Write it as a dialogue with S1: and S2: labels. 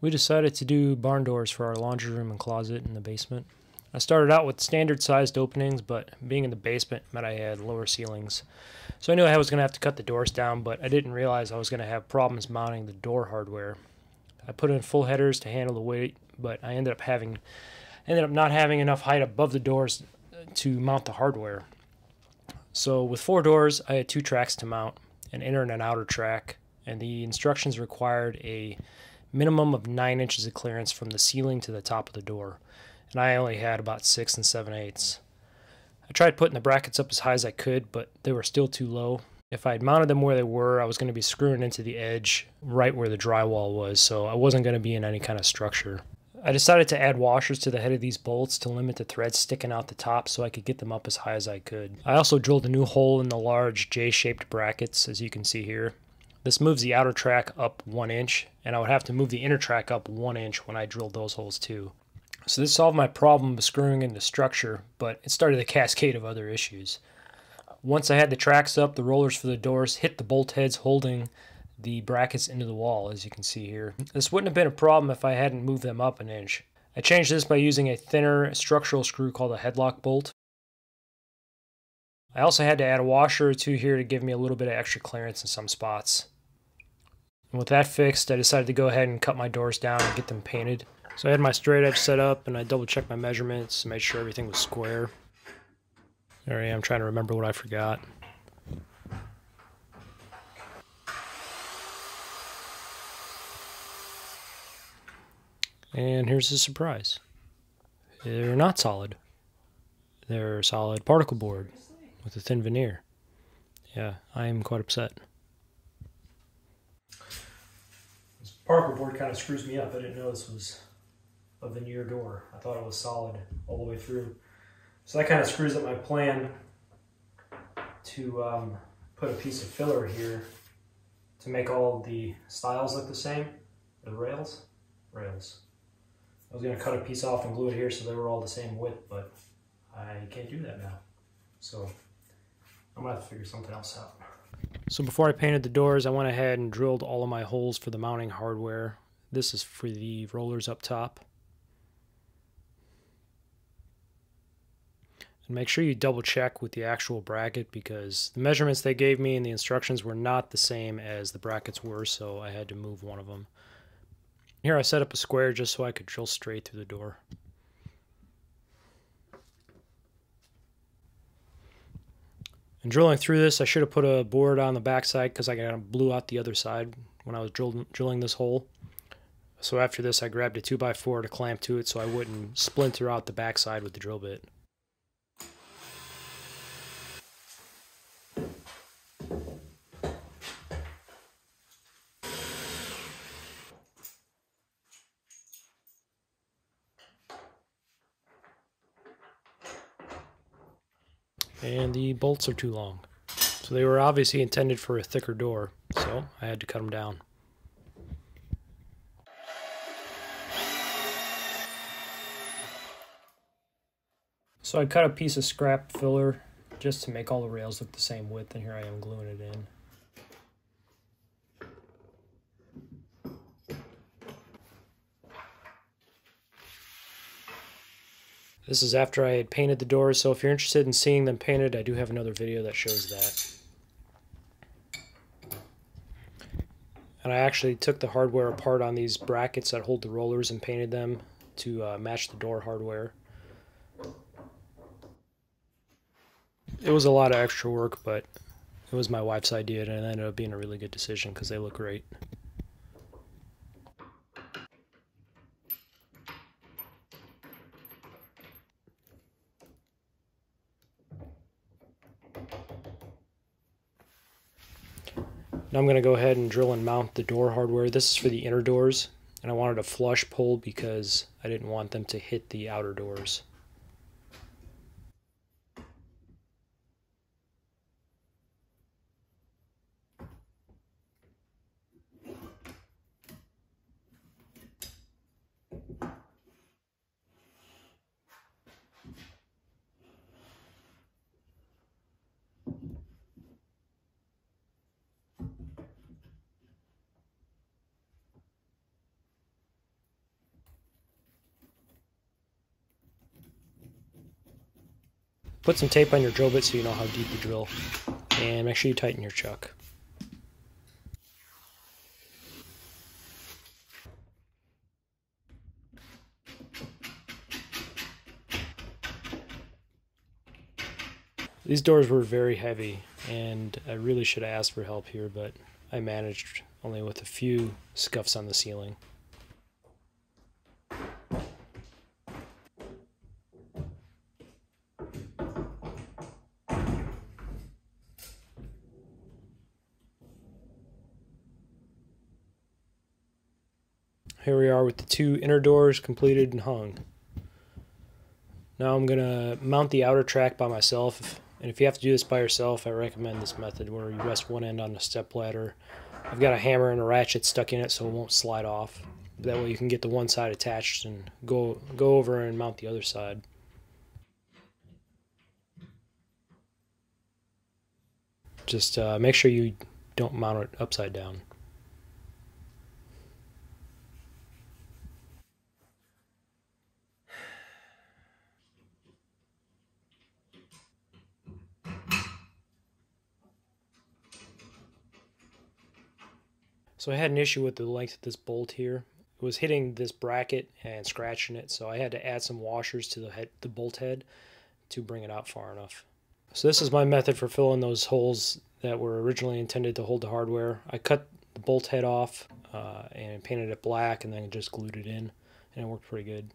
S1: We decided to do barn doors for our laundry room and closet in the basement. I started out with standard sized openings, but being in the basement meant I had lower ceilings. So I knew I was going to have to cut the doors down, but I didn't realize I was going to have problems mounting the door hardware. I put in full headers to handle the weight, but I ended up not having enough height above the doors to mount the hardware. So with 4 doors, I had 2 tracks to mount, an inner and an outer track, and the instructions required a minimum of 9 inches of clearance from the ceiling to the top of the door, and I only had about 6 7/8. I tried putting the brackets up as high as I could, but they were still too low. If I had mounted them where they were, I was going to be screwing into the edge right where the drywall was, so I wasn't going to be in any kind of structure. I decided to add washers to the head of these bolts to limit the threads sticking out the top so I could get them up as high as I could. I also drilled a new hole in the large J-shaped brackets, as you can see here. This moves the outer track up 1 inch, and I would have to move the inner track up 1 inch when I drilled those holes too. So this solved my problem of screwing into structure, but it started a cascade of other issues. Once I had the tracks up, the rollers for the doors hit the bolt heads holding the brackets into the wall, as you can see here. This wouldn't have been a problem if I hadn't moved them up 1 inch. I changed this by using a thinner structural screw called a headlock bolt. I also had to add a washer or 2 here to give me a little bit of extra clearance in some spots. And with that fixed, I decided to go ahead and cut my doors down and get them painted. So I had my straight edge set up, and I double checked my measurements to make sure everything was square. There I am trying to remember what I forgot. And here's the surprise. They're not solid. They're solid particle board with a thin veneer. Yeah, I am quite upset. This particle board kind of screws me up. I didn't know this was a veneer door. I thought it was solid all the way through. So that kind of screws up my plan to put a piece of filler here to make all of the stiles look the same. The rails. I was going to cut a piece off and glue it here so they were all the same width, but I can't do that now. So I'm going to have to figure something else out. So before I painted the doors, I went ahead and drilled all of my holes for the mounting hardware. This is for the rollers up top. And make sure you double check with the actual bracket, because the measurements they gave me and the instructions were not the same as the brackets were, so I had to move one of them. Here I set up a square just so I could drill straight through the door. And drilling through this, I should have put a board on the backside because I kind of blew out the other side when I was drilling this hole. So after this, I grabbed a 2x4 to clamp to it so I wouldn't splinter out the backside with the drill bit. And the bolts are too long. So they were obviously intended for a thicker door, so I had to cut them down. So I cut a piece of scrap filler just to make all the rails look the same width, and here I am gluing it in. This is after I had painted the doors, so if you're interested in seeing them painted, I do have another video that shows that. And I actually took the hardware apart on these brackets that hold the rollers and painted them to match the door hardware. It was a lot of extra work, but it was my wife's idea, and it ended up being a really good decision because they look great. Now I'm going to go ahead and drill and mount the door hardware. This is for the inner doors, and I wanted a flush pull because I didn't want them to hit the outer doors. Put some tape on your drill bit so you know how deep to drill, and make sure you tighten your chuck. These doors were very heavy, and I really should have asked for help here, but I managed only with a few scuffs on the ceiling. Here we are with the two inner doors completed and hung. Now I'm going to mount the outer track by myself, and if you have to do this by yourself, I recommend this method where you rest one end on a step ladder. I've got a hammer and a ratchet stuck in it so it won't slide off. That way you can get the one side attached and go over and mount the other side. Just make sure you don't mount it upside down. So I had an issue with the length of this bolt here. It was hitting this bracket and scratching it, so I had to add some washers to the bolt head to bring it out far enough. So this is my method for filling those holes that were originally intended to hold the hardware. I cut the bolt head off and painted it black and then just glued it in, and it worked pretty good.